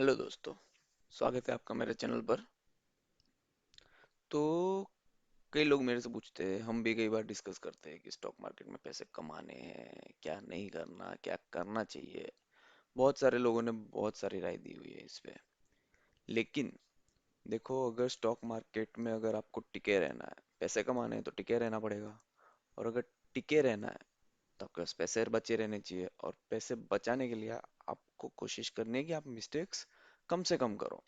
Hello दोस्तों। स्वागत है आपका मेरे चैनल पर। तो कई लोग मेरे से पूछते हैं, हम भी कई बार डिस्कस करते हैं कि स्टॉक मार्केट में पैसे कमाने हैं, क्या नहीं करना, क्या करना चाहिए। बहुत सारे लोगों ने बहुत सारी राय दी हुई है इस पे। लेकिन देखो, अगर स्टॉक मार्केट में अगर आपको टिके रहना है, पैसे कमाने हैं तो टिके रहना पड़ेगा। और अगर टिके रहना है तो आपके पास पैसे बचे रहने चाहिए। और पैसे बचाने के लिए आपको कोशिश करनी है कि आप मिस्टेक्स कम से कम करो।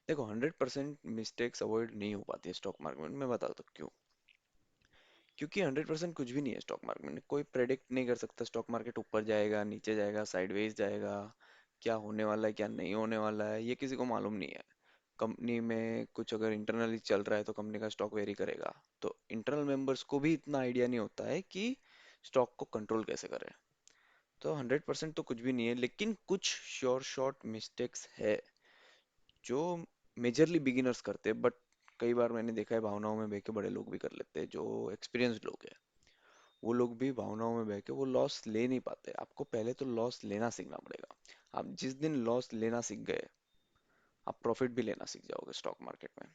देखो, 100% मिस्टेक्स अवॉइड नहीं हो पाती है स्टॉक मार्केट में। मैं बताता हूँ क्यों। क्योंकि 100% कुछ भी नहीं है स्टॉक मार्केट में। कोई प्रेडिक्ट नहीं कर सकता स्टॉक मार्केट ऊपर जाएगा, नीचे जाएगा, साइडवेज जाएगा। क्या होने वाला है, क्या नहीं होने वाला है, ये किसी को मालूम नहीं है। कंपनी में कुछ अगर इंटरनली चल रहा है तो कंपनी का स्टॉक वेरी करेगा। तो इंटरनल मेंबर्स को भी इतना आइडिया नहीं होता है कि स्टॉक को कंट्रोल कैसे करें। तो 100% तो कुछ भी नहीं है, लेकिन कुछ श्योर शॉर्ट मिस्टेक्स है जो मेजरली बिगिनर्स करते हैं। बट कई बार मैंने देखा है भावनाओं में बह के बड़े लोग भी कर लेते हैं, जो एक्सपीरियंस्ड लोग हैं। वो लोग भी भावनाओं में बह के वो लॉस ले नहीं पाते। आपको पहले तो लॉस लेना सीखना पड़ेगा। आप जिस दिन लॉस लेना सीख गए, आप प्रॉफिट भी लेना सीख जाओगे स्टॉक मार्केट में।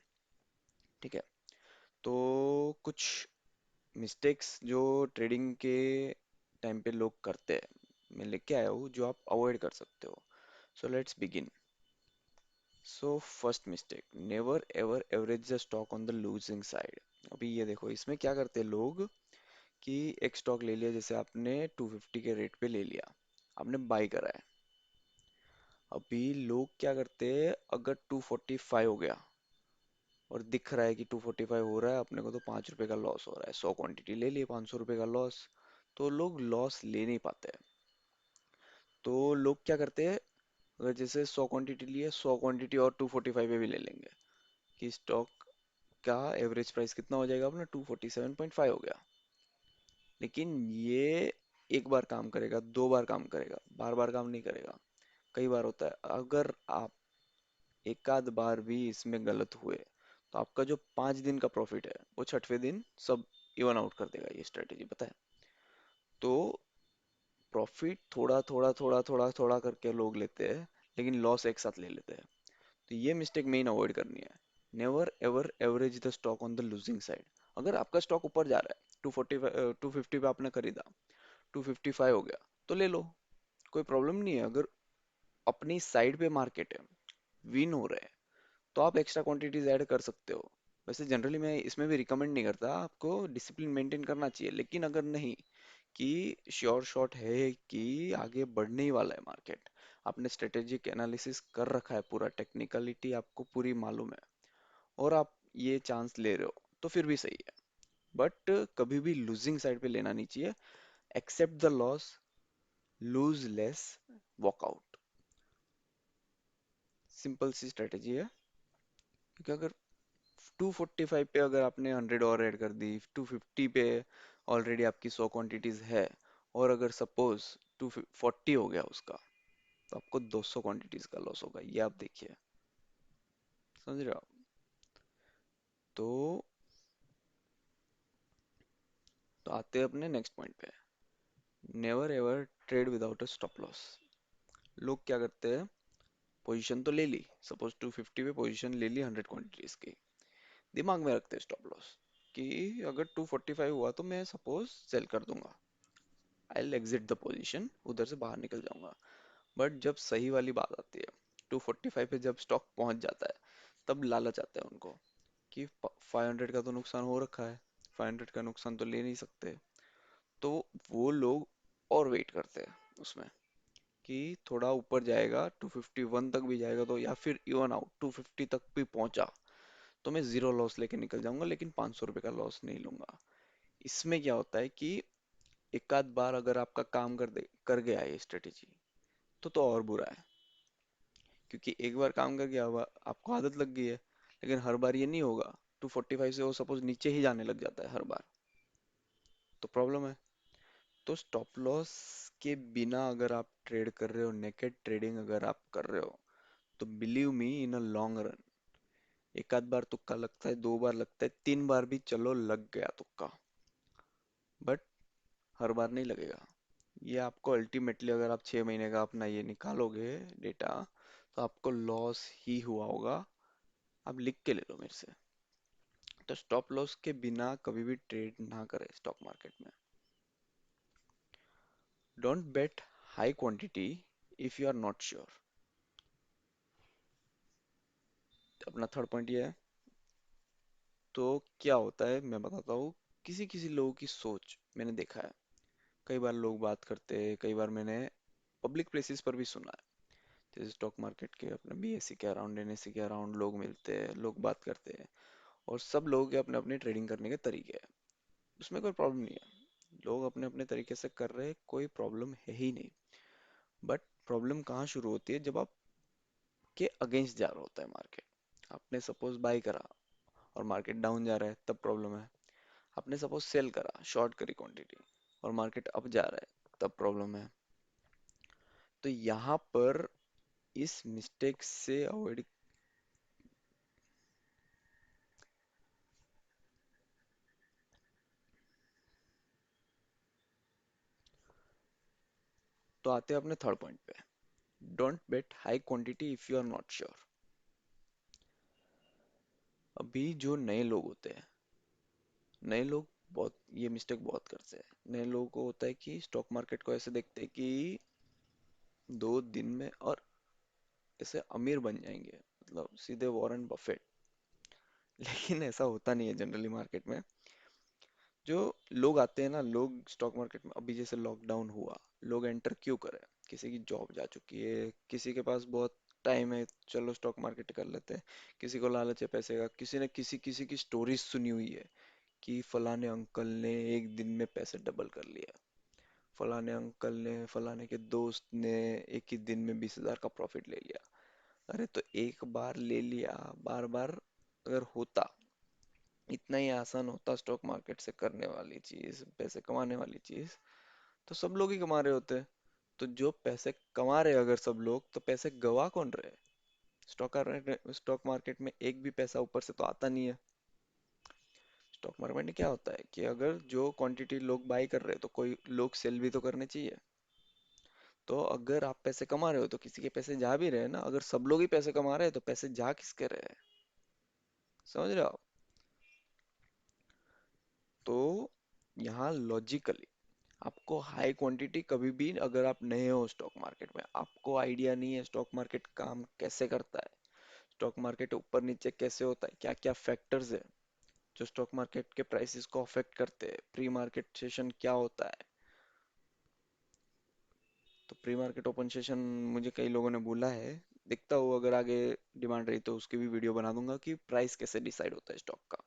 ठीक है। तो कुछ मिस्टेक्स जो ट्रेडिंग के टाइम पे लोग करते हैं, मैं लेके आया हूँ जो आप अवॉइड कर सकते हो। So let's begin. So first mistake, never ever average the stock on the losing side. अभी ये देखो, इसमें क्या करते हैं लोग कि एक स्टॉक ले लिया, जैसे आपने 250 के रेट पे ले लिया, आपने बाई करा है। अभी लोग क्या करते हैं, अगर 245 हो गया और दिख रहा है कि 245 हो रहा है, अपने को तो 5 रुपए का लॉस हो रहा है, 100 क्वांटिटी ले लिए, 500 रुपए का लॉस। तो लोग लॉस ले नहीं पाते हैं। तो लोग क्या करते हैं, अगर जैसे 100 क्वांटिटी लिए, 100 क्वांटिटी और 245 पे भी ले लेंगे कि स्टॉक का एवरेज प्राइस कितना हो जाएगा अपना, 247.5 हो गया। लेकिन ये एक बार काम करेगा, दो बार काम करेगा, बार बार काम नहीं करेगा। कई बार होता है, अगर आप एक आध बार भी इसमें गलत हुए तो आपका जो 5 दिन का प्रॉफिट है वो छठवें दिन सब इवन आउट कर देगा। ये स्ट्रेटेजी पता है। तो प्रॉफिट थोड़ा थोड़ा थोड़ा थोड़ा थोड़ा करके लोग लेते हैं, लेकिन लॉस एक साथ ले लेते हैं। तो ये मिस्टेक मेन अवॉइड करनी है। Never ever average the stock on the losing side. अगर आपका स्टॉक ऊपर जा रहा है, 250 पे आपने खरीदा, 255 हो गया, तो ले लो, कोई प्रॉब्लम नहीं है। अगर अपनी साइड पे मार्केट है, विन हो रहा है, तो आप एक्स्ट्रा क्वांटिटीज ऐड कर सकते हो। वैसे जनरली मैं इसमें भी रिकमेंड नहीं करता, आपको डिसिप्लिन मेंटेन करना चाहिए। लेकिन अगर नहीं, कि श्योर शॉट है कि आगे बढ़ने ही वाला है मार्केट, आपने स्ट्रेटेजिक एनालिसिस कर रखा है, पूरा टेक्निकलिटी आपको पूरी मालूम है, और आप ये चांस ले रहे हो, तो फिर भी सही है। बट कभी भी लूजिंग साइड पे लेना नहीं चाहिए। Accept the loss, lose less, walkout. Simple सी स्ट्रेटेजी है। क्योंकि अगर 245 पे अगर आपने 100 और ऐड कर दी, 250 पे ऑलरेडी आपकी 100 क्वांटिटीज है, और अगर सपोज 240 हो गया उसका, तो आपको 200 क्वांटिटीज का लॉस होगा। ये आप देखिए, समझ रहे हो आप? तो आते हैं अपने नेक्स्ट पॉइंट पे। Never ever trade without a stop loss. लोग क्या करते हैं, पोजीशन तो ले ली, सपोज 250 पे पोजीशन ले ली 100 क्वांटिटीज की, दिमाग में रखते हैं स्टॉप लॉस कि अगर 245 हुआ तो मैं सपोज सेल कर दूंगा, I will exit the position, उधर से बाहर निकल जाऊंगा। बट जब सही वाली बात आती है, 245 पे जब स्टॉक पहुंच जाता है, तब लालच आता है उनको कि 500 का तो नुकसान हो रखा है, 500 का नुकसान तो ले नहीं सकते। तो वो लोग और वेट करते हैं उसमें, कि थोड़ा ऊपर जाएगा, 251 तक भी जाएगा तो, या फिर इवन आउट 250 तक भी पहुंचा तो मैं जीरो लॉस लेके निकल जाऊंगा, लेकिन 500 रुपए का लॉस नहीं लूंगा। इसमें क्या होता है कि एक आध बार अगर आपका काम कर गया ये स्ट्रेटेजी, तो और बुरा है। क्योंकि एक बार काम कर गया हुआ, आपको आदत लग गई है। लेकिन हर बार ये नहीं होगा। 245 से वो सपोज नीचे ही जाने लग जाता है हर बार, तो प्रॉब्लम है। तो स्टॉप लॉस के बिना अगर आप ट्रेड कर रहे हो, नेकेड ट्रेडिंग अगर आप कर रहे हो, तो believe me, in a long run, एक आध बार तुक्का लगता है, दो बार लगता है, तीन बार भी चलो लग गया तुक्का, बट हर बार नहीं लगेगा। ये आपको अल्टीमेटली, अगर आप 6 महीने का अपना ये निकालोगे डेटा, तो आपको लॉस ही हुआ होगा। आप लिख के ले लो मेरे से। तो स्टॉप लॉस के बिना कभी भी ट्रेड ना करें स्टॉक मार्केट में। Don't bet high quantity if you are not sure. अपना थर्ड पॉइंट ये है। तो क्या होता है मैं बताता हूँ। किसी किसी लोगों की सोच मैंने देखा है। कई बार लोग बात करते हैं, कई बार मैंने पब्लिक प्लेसेस पर भी सुना है। जैसे स्टॉक मार्केट के अपने बीएससी के अराउंड, एनएससी के अराउंड लोग मिलते हैं, लोग बात करते हैं। और सब लोगों के अपने अपने ट्रेडिंग करने के तरीके हैं। उसमें कोई प्रॉब्लम नहीं है। लोग अपने अपने तरीके से कर रहे हैं, कोई प्रॉब्लम है ही नहीं। बट प्रॉब्लम कहाँ शुरू होती है, जब आप के अगेंस्ट जा रहा होता है मार्केट। आपने सपोज बाई करा और मार्केट डाउन जा रहा है, तब प्रॉब्लम है। आपने सपोज सेल करा, शॉर्ट करी क्वांटिटी, और मार्केट अप जा रहा है, तब प्रॉब्लम है। तो यहाँ पर इस मिस्टेक से अवॉइड। तो आते हैं अपने थर्ड पॉइंट पे। Don't bet high quantity if you are not sure. अभी जो नए लोग होते हैं, नए लोग बहुत ये मिस्टेक बहुत करते हैं। नए लोगों को होता है कि स्टॉक मार्केट को ऐसे देखते हैं कि 2 दिन में और ऐसे अमीर बन जाएंगे, मतलब सीधे वॉरेन बफेट। लेकिन ऐसा होता नहीं है जनरली मार्केट में। जो लोग आते हैं ना, लोग स्टॉक मार्केट में अभी जैसे लॉकडाउन हुआ, लोग एंटर क्यों करे। किसी की जॉब जा चुकी है, किसी के पास बहुत टाइम है, चलो स्टॉक मार्केट कर लेते हैं। किसी को लालच है पैसे का, किसी ने किसी किसी की स्टोरीज सुनी हुई है कि फलाने अंकल ने एक दिन में पैसे डबल कर लिया। फलाने अंकल ने, फलाने के दोस्त ने एक ही दिन में 20,000 का प्रॉफिट ले लिया। अरे तो एक बार ले लिया, बार बार अगर होता, इतना ही आसान होता स्टॉक मार्केट से करने वाली चीज, पैसे कमाने वाली चीज, तो सब लोग ही कमा रहे होते। तो जो पैसे कमा रहे अगर सब लोग, तो पैसे गवा कौन रहे। स्टॉक मार्केट में एक भी पैसा ऊपर से तो आता नहीं है। स्टॉक मार्केट में क्या होता है कि अगर जो क्वांटिटी लोग बाई कर रहे हैं, तो कोई लोग सेल भी तो करने चाहिए। तो अगर आप पैसे कमा रहे हो तो किसी के पैसे जा भी रहे हैं ना। अगर सब लोग ही पैसे कमा रहे हैं तो पैसे जा किसके रहे हैं। समझ रहे हो आप। तो यहाँ लॉजिकली आपको हाई क्वांटिटी कभी भी, अगर आप नए हो स्टॉक मार्केट में, आपको आइडिया नहीं है स्टॉक मार्केट काम कैसे करता है, स्टॉक मार्केट ऊपर नीचे कैसे होता है, क्या क्या फैक्टर्स है जो स्टॉक मार्केट के प्राइसेस को अफेक्ट करते हैं, प्री मार्केट सेशन क्या होता है। तो प्री मार्केट ओपन सेशन मुझे कई लोगों ने बोला है। देखता हूँ, अगर आगे डिमांड रही तो उसकी भी वीडियो बना दूंगा कि प्राइस कैसे डिसाइड होता है स्टॉक का।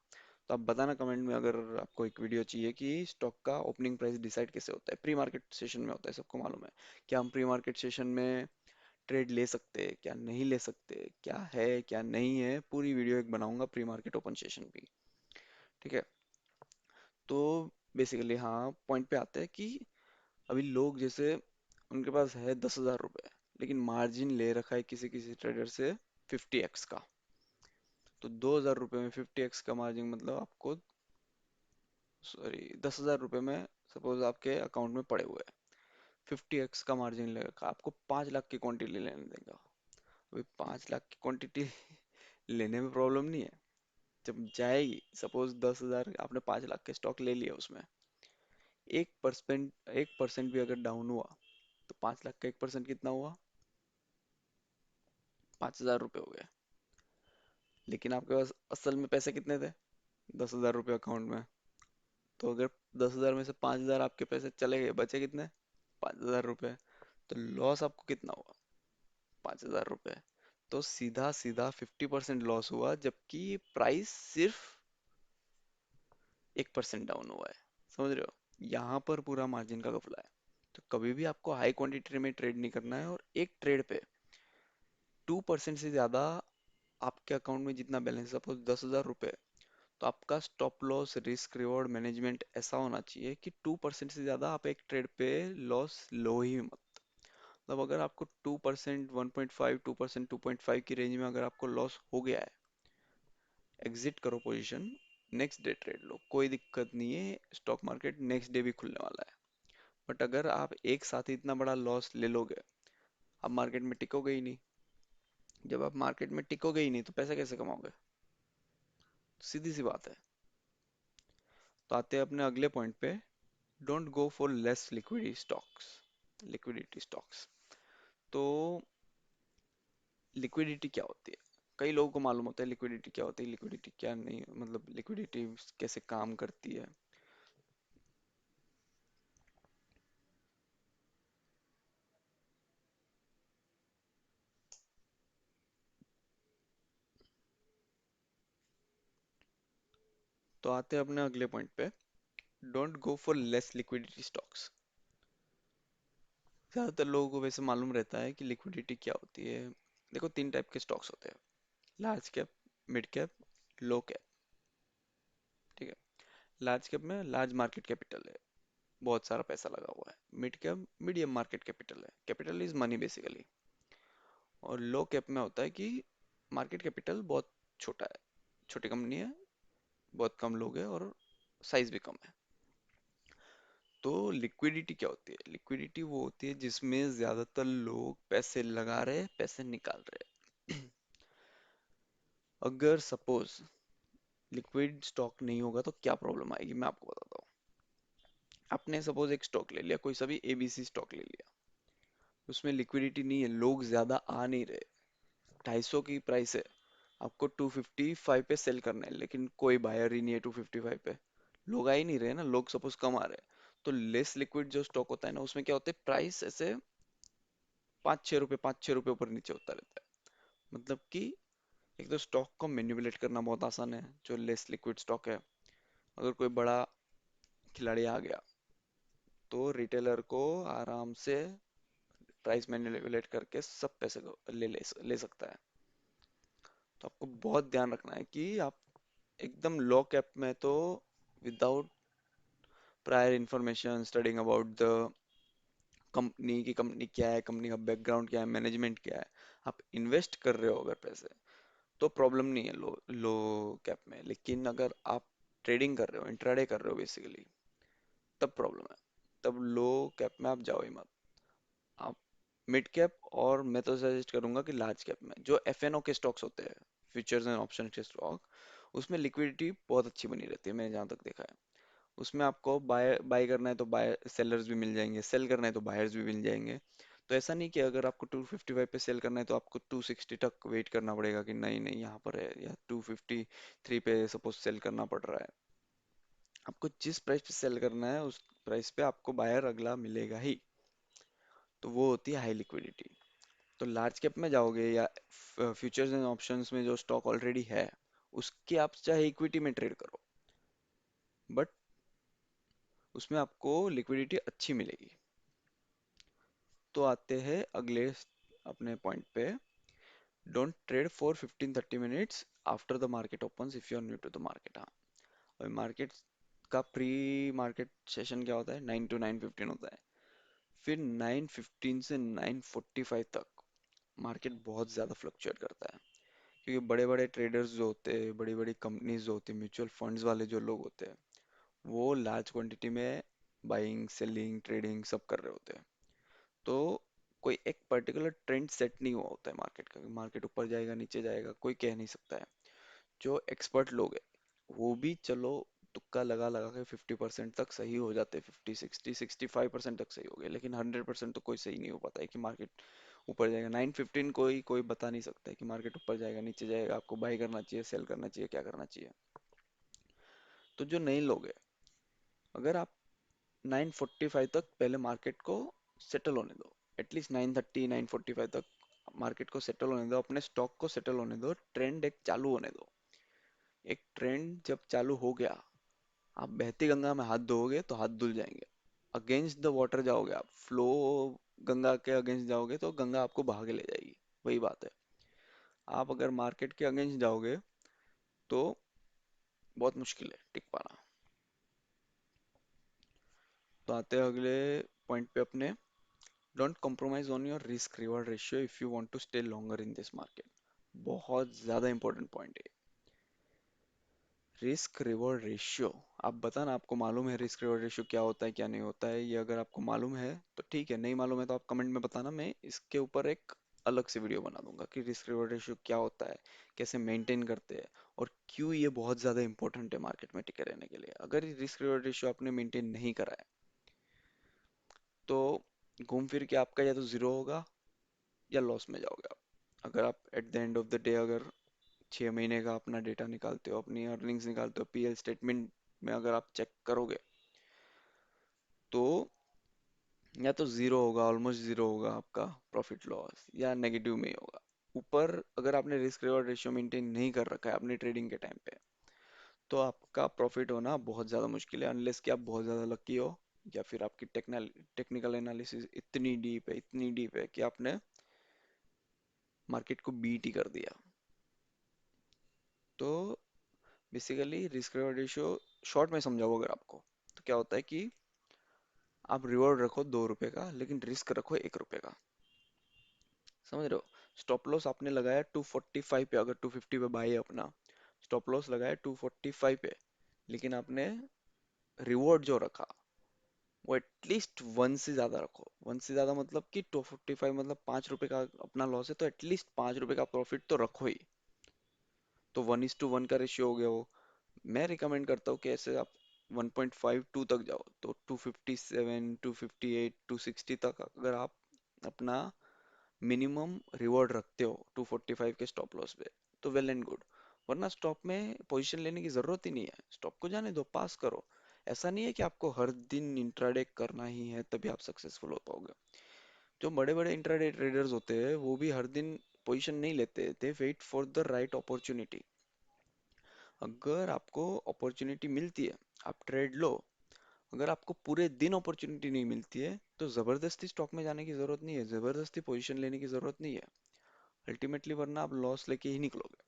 तो आप बताना कमेंट में, अगर आपको एक वीडियो चाहिए कि स्टॉक का ओपनिंग प्राइस डिसाइड कैसे होता है। प्री मार्केट सेशन में होता है, सबको मालूम है। क्या हम प्री मार्केट सेशन में ट्रेड ले सकते हैं, क्या नहीं ले सकते, क्या है क्या नहीं है, पूरी वीडियो एक बनाऊंगा प्री मार्केट ओपन सेशन भी। ठीक है। तो बेसिकली हाँ, पॉइंट पे आते हैं कि अभी लोग जैसे उनके पास है 10,000 रुपए, लेकिन मार्जिन ले रखा है किसी किसी ट्रेडर से 50x का। तो 2,000 रुपए में 50x का मार्जिन, मतलब आपको, सॉरी, 10,000 रुपए में सपोज आपके अकाउंट में पड़े हुए हैं, 50x का मार्जिन ले रखा, आपको 5 लाख की क्वांटिटी लेने देगा। अभी 5 लाख की क्वांटिटी लेने में प्रॉब्लम नहीं है। जब जाएगी, सपोज 10,000 आपने 5 लाख के स्टॉक ले लिया, उसमें 1% भी अगर डाउन हुआ, तो 5 लाख का 1% कितना हुआ, 5,000 रुपये हो गए। लेकिन आपके पास असल में पैसे कितने थे, 10,000 रुपये अकाउंट में। तो अगर 10,000 में से 5,000 आपके पैसे चले गए, बचे कितने, 5,000 रुपये। तो लॉस आपको कितना हुआ, 5,000 रुपये। तो सीधा सीधा 50% लॉस हुआ, जबकि प्राइस सिर्फ 1% डाउन हुआ है। समझ रहे हो। यहाँ पर पूरा मार्जिन का घपला है। तो कभी भी आपको हाई क्वांटिटी में ट्रेड नहीं करना है। और एक ट्रेड पे 2% से ज्यादा आपके अकाउंट में जितना बैलेंस, सपोज 10,000 रुपये, तो आपका stop loss risk reward management ऐसा होना चाहिए कि 2% से ज्यादा आप एक ट्रेड पे लॉस लो ही मत। मतलब अगर आपको 2%, 1.5, 2%, 2.5 की रेंज में अगर आपको लॉस हो गया है, एग्जिट करो पोजीशन, नेक्स्ट डे ट्रेड लो, कोई दिक्कत नहीं है। स्टॉक मार्केट नेक्स्ट डे भी खुलने वाला है। बट अगर आप एक साथ ही इतना बड़ा लॉस ले लोगे, आप मार्केट में टिकोगे ही नहीं। जब आप मार्केट में टिकोगे ही नहीं तो पैसे कैसे कमाओगे? सीधी सी बात है। तो आते हैं अपने अगले पॉइंट पे। Don't go for less liquidity stocks. तो लिक्विडिटी क्या होती है? कई लोगों को मालूम होता है लिक्विडिटी क्या होती है, लिक्विडिटी क्या नहीं, मतलब लिक्विडिटी कैसे काम करती है। तो आते हैं अपने अगले पॉइंट पे। Don't go for less liquidity stocks. ज्यादातर लोगों को वैसे मालूम रहता है कि लिक्विडिटी क्या होती है। देखो, तीन टाइप के स्टॉक्स होते हैं: लार्ज कैप, मिड कैप, लो कैप। ठीक है। लार्ज कैप में लार्ज मार्केट कैपिटल है, बहुत सारा पैसा लगा हुआ है। Mid cap medium market capital है, कैपिटल इज मनी बेसिकली। और लो कैप में होता है कि मार्केट कैपिटल बहुत छोटा है, छोटी कंपनी है, बहुत कम लोग हैं और साइज भी कम है। तो लिक्विडिटी क्या होती है? लिक्विडिटी वो होती है जिसमें ज्यादातर लोग पैसे लगा रहे हैं, पैसे निकाल रहे हैं। अगर सपोज लिक्विड स्टॉक नहीं होगा तो क्या प्रॉब्लम आएगी, मैं आपको बताता हूँ। आपने सपोज एक स्टॉक ले लिया, कोई सा भी एबीसी स्टॉक ले लिया, उसमें लिक्विडिटी नहीं है, लोग ज्यादा आ नहीं रहे। 250 की प्राइस है, आपको 255 पे सेल करना है, लेकिन कोई बायर ही नहीं है 255 पे। लोग आ ही नहीं रहे ना, लोग सपोज कम आ रहे हैं। तो लेस लिक्विड जो स्टॉक होता है ना, उसमें क्या होता है, प्राइस ऐसे 5-6 रुपए 5-6 रुपए ऊपर नीचे होता रहता है। मतलब कि एक तो स्टॉक को मैनिपुलेट करना बहुत आसान है, जो लेस लिक्विड स्टॉक है। अगर कोई बड़ा खिलाड़ी आ गया तो रिटेलर को आराम से प्राइस मैनिपुलेट करके सब पैसे को ले सकता है। तो आपको बहुत ध्यान रखना है कि आप एकदम लो कैप में तो without prior information studying about the company, की कंपनी क्या है, कंपनी का बैकग्राउंड क्या है, मैनेजमेंट क्या है, आप इन्वेस्ट कर रहे हो अगर पैसे, तो प्रॉब्लम नहीं है लो लो कैप में। लेकिन अगर आप ट्रेडिंग कर रहे हो, इंट्राडे कर रहे हो बेसिकली, तब प्रॉब्लम है। तब लो कैप में आप जाओ ही मत। आप मिड कैप, और मैं तो सजेस्ट करूंगा कि लार्ज कैप में जो एफएनओ के स्टॉक्स होते हैं, फ्यूचर्स एंड ऑप्शन के स्टॉक, उसमें लिक्विडिटी बहुत अच्छी बनी रहती है, मैंने जहाँ तक देखा है। उसमें आपको बाय बाय करना है तो बाय सेलर्स भी मिल जाएंगे, सेल करना है तो बायर्स भी मिल जाएंगे। तो ऐसा नहीं कि अगर आपको 255 पे सेल करना है तो आपको 260 तक वेट करना पड़ेगा कि नहीं नहीं यहाँ पर है, या 253 पे सपोज सेल करना पड़ रहा है। आपको जिस प्राइस पे सेल करना है उस प्राइस पे आपको बायर अगला मिलेगा ही। तो वो होती है हाई लिक्विडिटी। तो लार्ज कैप में जाओगे या फ्यूचर्स एंड ऑप्शंस में जो स्टॉक ऑलरेडी है, उसके आप चाहे इक्विटी में ट्रेड करो, बट उसमें आपको लिक्विडिटी अच्छी मिलेगी। तो आते हैं अगले अपने पॉइंट पे। Don't trade for 15-30 minutes after the market opens if you are new to the market. हाँ, और मार्केट का प्री मार्केट सेशन क्या होता है, 9 to 9:15 होता है। फिर 9:15 से 9:45 तक मार्केट बहुत ज़्यादा फ्लक्चुएट करता है, क्योंकि बड़े बड़े ट्रेडर्स जो होते हैं, बड़ी बड़ी कंपनीज जो होती है, म्यूचुअल फंड्स वाले जो लोग होते हैं, वो लार्ज क्वांटिटी में बाइंग सेलिंग ट्रेडिंग सब कर रहे होते हैं। तो कोई एक पर्टिकुलर ट्रेंड सेट नहीं हुआ होता है मार्केट का, मार्केट ऊपर जाएगा नीचे जाएगा कोई कह नहीं सकता है। जो एक्सपर्ट लोग हैं वो भी चलो तुक्का लगा लगा के 50% तक सही हो जाते हैं, 50 60 65% तक सही हो गए, लेकिन 100% तो कोई सही नहीं हो पाता है कि मार्केट ऊपर जाएगा। 9:15 कोई कोई बता नहीं सकता है कि मार्केट ऊपर जाएगा नीचे जाएगा, आपको बाई करना चाहिए सेल करना चाहिए क्या करना चाहिए। तो जो नए लोग हैं, अगर आप 9:45 तक पहले मार्केट को सेटल होने दो, एटलीस्ट 9:30 9:45 तक मार्केट को सेटल होने दो, अपने स्टॉक को सेटल होने दो, ट्रेंड एक चालू होने दो। एक ट्रेंड जब चालू हो गया, आप बहती गंगा में हाथ धोओगे तो हाथ धुल जाएंगे। अगेंस्ट द वाटर जाओगे आप, फ्लो गंगा के अगेंस्ट जाओगे तो गंगा आपको बहा के ले जाएगी। वही बात है, आप अगर मार्केट के अगेंस्ट जाओगे तो बहुत मुश्किल है टिक पाना। तो आते हैं अगले पॉइंट पे अपने। Don't compromise on your risk reward ratio if you want to stay longer in this market. बहुत ज्यादा इंपॉर्टेंट पॉइंट है रिस्क रिवॉर्ड रेशियो। आप बताना, आपको मालूम है रिस्क रिवॉर्ड रेशियो क्या होता है क्या नहीं होता है? ये अगर आपको मालूम है तो ठीक है, नहीं मालूम है तो आप कमेंट में बताना, मैं इसके ऊपर एक अलग से वीडियो बना दूंगा कि रिस्क रिवॉर्ड रेशियो क्या होता है, कैसे मेंटेन करते हैं, और क्यों ये बहुत ज़्यादा इंपॉर्टेंट है मार्केट में टिके रहने के लिए। अगर ये रिस्क रिवॉर्ड रेशियो आपने मेंटेन नहीं करा है तो घूम फिर के आपका या तो ज़ीरो होगा या लॉस में जाओगे आप। अगर आप at the end of the day अगर 6 महीने का अपना डेटा निकालते हो, अपनी अर्निंग्स निकालते हो, पीएल स्टेटमेंट में अगर आप चेक करोगे तो या तो ज़ीरो होगा, ऑलमोस्ट ज़ीरो होगा आपका प्रॉफिट लॉस, या नेगेटिव में ही होगा। ऊपर अगर आपने रिस्क रिवॉर्ड रेशियो मेंटेन नहीं कर रखा है अपने ट्रेडिंग के टाइम पे, तो आपका प्रॉफिट होना बहुत ज़्यादा मुश्किल है, अनलेस कि आप बहुत ज़्यादा लकी हो, या फिर आपकी टेक्निकल एनालिसिस इतनी डीप है कि आपने मार्केट को बीट ही कर दिया। तो basically risk reward ratio short में समझाओ अगर आपको, तो क्या होता है कि आप रिवॉर्ड रखो 2 रुपए का, लेकिन रिस्क रखो 1 रुपए का। समझ रहे हो? स्टॉप लॉस आपने लगाया 245 पे, अगर 250 पे बाई है अपना, स्टॉप लॉस लगाया 245 पे, लेकिन आपने रिवॉर्ड जो रखा वो एटलीस्ट वन से ज्यादा रखो। वन से ज्यादा मतलब कि 245 मतलब 5 रुपए का अपना लॉस है, तो एटलीस्ट 5 रुपए का प्रॉफिट तो रखो ही। तो 1:1 का रेशियो हो गया वो। मैं रिकमेंड करता हूँ कि ऐसे आप 1.52 तक जाओ, तो 257, 258, 260 तक अगर आप अपना मिनिमम रिवॉर्ड रखते हो 245 के स्टॉप लॉस पे, तो वेल एंड गुड। वरना स्टॉप में पोजीशन लेने की जरूरत ही नहीं है, स्टॉप को जाने दो, पास करो। ऐसा नहीं है कि आपको हर दिन इंट्राडे करना ही है तभी आप सक्सेसफुल हो पाओगे। जो बड़े बड़े इंट्राडे ट्रेडर्स होते हैं वो भी हर दिन पोजीशन नहीं लेते, they wait for the right opportunity. अगर आपको अपॉर्चुनिटी मिलती है, आप ट्रेड लो। अगर आपको पूरे दिन अपॉर्चुनिटी नहीं मिलती है तो जबरदस्ती स्टॉक में जाने की जरूरत नहीं है, जबरदस्ती पोजीशन लेने की जरूरत नहीं है। अल्टीमेटली वरना आप लॉस लेके ही निकलोगे।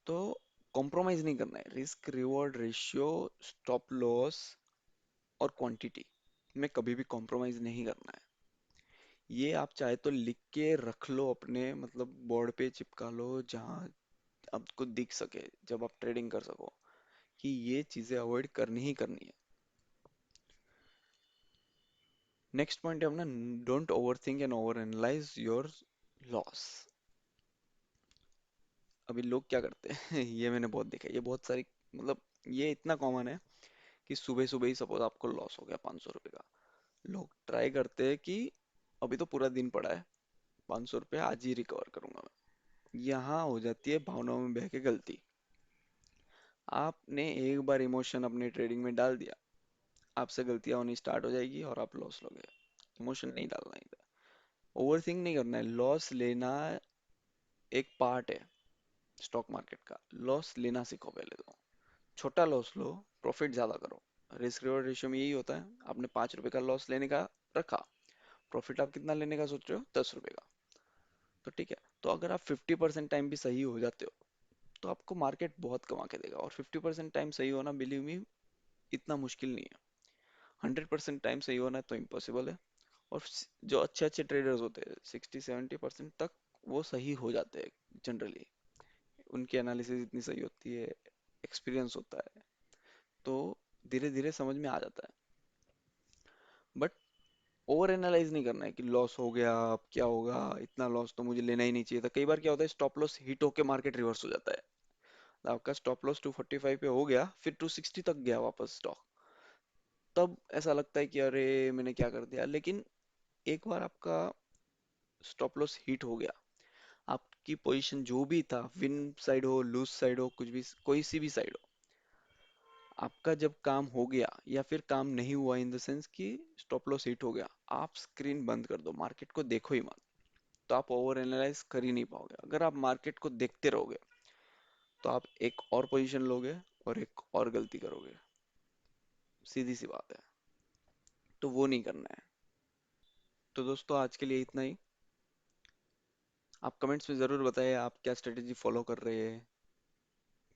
तो कॉम्प्रोमाइज नहीं करना है, risk reward ratio, stop loss और क्वांटिटी में कभी भी कॉम्प्रोमाइज नहीं करना है। ये आप चाहे तो लिख के रख लो अपने, मतलब बोर्ड पे चिपका लो जहां आपको दिख सके जब आप ट्रेडिंग कर सको, कि ये चीजें अवॉइड करनी ही करनी है। नेक्स्ट पॉइंट है अपना, don't over think and over analyse your loss. अभी लोग क्या करते हैं ये मैंने बहुत देखा है, ये बहुत सारी, मतलब ये इतना कॉमन है कि सुबह सुबह ही सपोज आपको लॉस हो गया 500 रुपये का, लोग ट्राई करते हैं कि अभी तो पूरा दिन पड़ा है, 500 रुपये आज ही रिकवर करूंगा मैं। यहाँ हो जाती है भावनाओं में बह के गलती। आपने एक बार इमोशन अपने ट्रेडिंग में डाल दिया, आपसे गलतियां होनी स्टार्ट हो जाएगी और आप लॉस लोगे। इमोशन नहीं डालना है, ओवर थिंक नहीं करना है। लॉस लेना एक पार्ट है स्टॉक मार्केट का, लॉस लेना सीखो पहले तो। छोटा लॉस लो, प्रॉफिट ज्यादा करो। रिस्क रिवॉर्ड रेशियो में यही होता है, आपने 5 रुपए का लॉस लेने का रखा, प्रॉफिट आप कितना लेने का सोच रहे हो, 10 रुपए का। तो ठीक है, तो अगर आप 50% टाइम भी सही हो जाते हो तो आपको मार्केट बहुत कमा के देगा। और 50% टाइम सही होना, बिलीव मी, इतना मुश्किल नहीं है। 100% टाइम सही होना तो इम्पॉसिबल है। और जो अच्छे अच्छे ट्रेडर्स होते हैं 60-70% तक वो सही हो जाते हैं जनरली। उनकी एनालिसिस इतनी सही होती है, एक्सपीरियंस होता है, तो धीरे धीरे समझ में आ जाता है। बट ओवर एनालाइज नहीं करना है कि लॉस हो गया अब क्या होगा, इतना लॉस तो मुझे लेना ही नहीं चाहिए था। कई बार क्या होता है, स्टॉप लॉस हिट होके मार्केट रिवर्स हो जाता है। आपका स्टॉप लॉस 245 पे हो गया, फिर 260 तक गया वापस स्टॉक, तब ऐसा लगता है कि अरे मैंने क्या कर दिया। लेकिन एक बार आपका स्टॉप लॉस हिट हो गया, आपकी पोजीशन जो भी था, विन साइड हो, लूज साइड हो, कुछ भी, कोई सी भी साइड हो, आपका जब काम हो गया या फिर काम नहीं हुआ, इन द सेंस कि स्टॉप लॉस हिट हो गया, आप स्क्रीन बंद कर दो, मार्केट को देखो ही मत। तो आप ओवर एनालाइज कर ही नहीं पाओगे। अगर आप मार्केट को देखते रहोगे तो आप एक और पोजीशन लोगे और एक और गलती करोगे, सीधी सी बात है। तो वो नहीं करना है। तो दोस्तों आज के लिए इतना ही। आप कमेंट्स में ज़रूर बताइए आप क्या स्ट्रेटेजी फॉलो कर रहे हैं,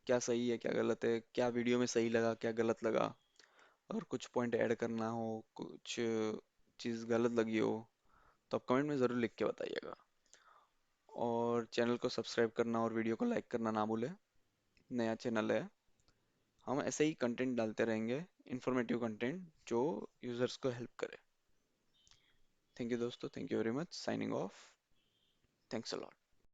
क्या सही है क्या गलत है, क्या वीडियो में सही लगा क्या गलत लगा। और कुछ पॉइंट ऐड करना हो, कुछ चीज़ गलत लगी हो, तो आप कमेंट में ज़रूर लिख के बताइएगा। और चैनल को सब्सक्राइब करना और वीडियो को लाइक करना ना भूलें। नया चैनल है, हम ऐसे ही कंटेंट डालते रहेंगे, इंफॉर्मेटिव कंटेंट जो यूज़र्स को हेल्प करे। थैंक यू दोस्तों, thank you very much, signing off. Thanks a lot.